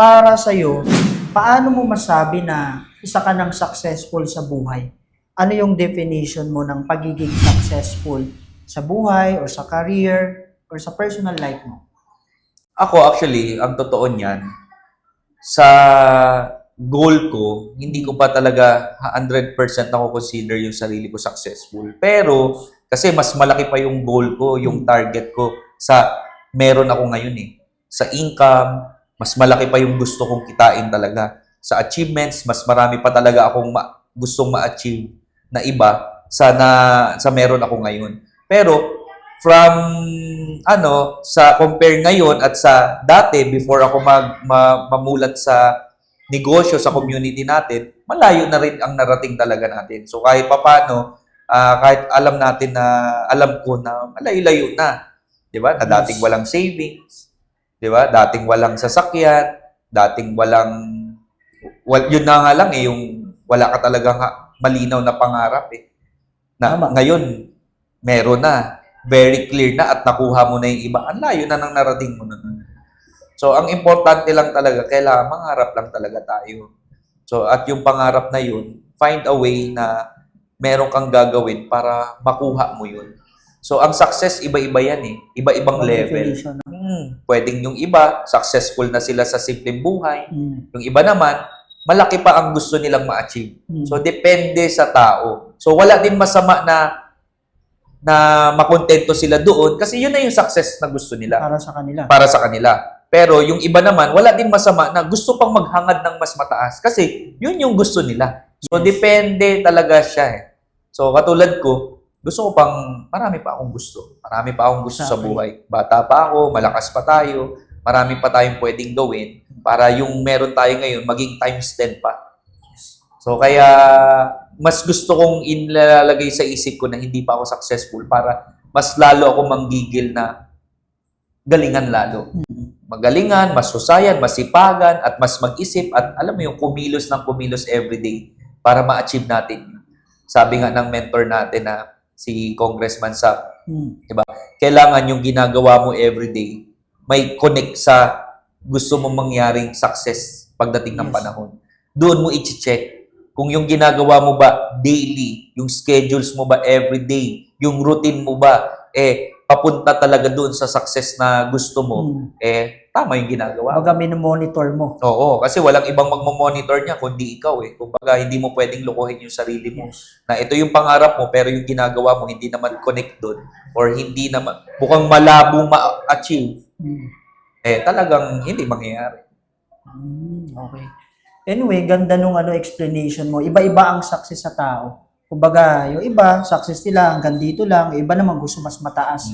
para sa'yo, paano mo masabi na isa ka ng successful sa buhay? Ano yung definition mo ng pagiging successful sa buhay or sa career or sa personal life mo? Ako actually, ang totoo niyan, sa goal ko, hindi ko pa talaga 100% ako consider yung sarili ko successful. Pero, kasi mas malaki pa yung goal ko, yung target ko sa meron ako ngayon eh. Sa income, mas malaki pa yung gusto kong kitain talaga. Sa achievements, mas marami pa talaga akong gustong ma-achieve na iba sa meron ako ngayon. Pero, from sa compare ngayon at sa dati before ako mamulat sa negosyo sa community natin, malayo na rin ang narating talaga natin. So kahit papaano, kahit alam ko na malayo-layo na, 'di ba? Na dating walang savings, 'di ba? Dating walang sasakyan, dating yun na nga lang yung wala ka talagang malinaw na pangarap eh. Ngayon meron na, very clear na at nakuha mo na yung iba. Ang layo na nang narating mo na. So, ang importante lang talaga, kailangan mangarap lang talaga tayo. So, at yung pangarap na yun, find a way na meron kang gagawin para makuha mo yun. So, ang success, iba-iba yan eh. Iba-ibang level. Pwedeng yung iba, successful na sila sa simpleng buhay. Yung iba naman, malaki pa ang gusto nilang ma-achieve. So, depende sa tao. So, wala din masama na makontento sila doon kasi yun na yung success na gusto nila. Para sa kanila. Para sa kanila. Pero yung iba naman, wala din masama na gusto pang maghangad ng mas mataas kasi yun yung gusto nila. So, depende talaga siya eh. So, katulad ko, gusto ko marami pa akong gusto. Marami pa akong gusto sa buhay. Bata pa ako, malakas pa tayo, marami pa tayong pwedeng gawin para yung meron tayo ngayon maging times 10 pa. So, kaya mas gusto kong ilalagay sa isip ko na hindi pa ako successful para mas lalo ako manggigil na galingan lalo. Magalingan, mas husayan, masipagan, at mas mag-isip at alam mo yung kumilos ng kumilos everyday para ma-achieve natin. Sabi nga ng mentor natin na si Congressman Sap, diba? Kailangan yung ginagawa mo everyday may connect sa gusto mong mangyaring success pagdating ng panahon. Doon mo i-check kung yung ginagawa mo ba daily, yung schedules mo ba everyday, yung routine mo ba papunta talaga doon sa success na gusto mo, tama yung ginagawa. Baga monitor mo. Oo, kasi walang ibang magmo-monitor niya kundi ikaw eh. Kumbaga, hindi mo pwedeng lokohin yung sarili mo. Na ito yung pangarap mo, pero yung ginagawa mo hindi naman connect doon or hindi naman, mukhang malabo ma-achieve, talagang hindi mangyayari. Okay. Anyway, ganda nung explanation mo. Iba-iba ang success sa tao. Kumbaga, yung iba, success nila hanggang dito lang. Yung iba naman gusto mas mataas.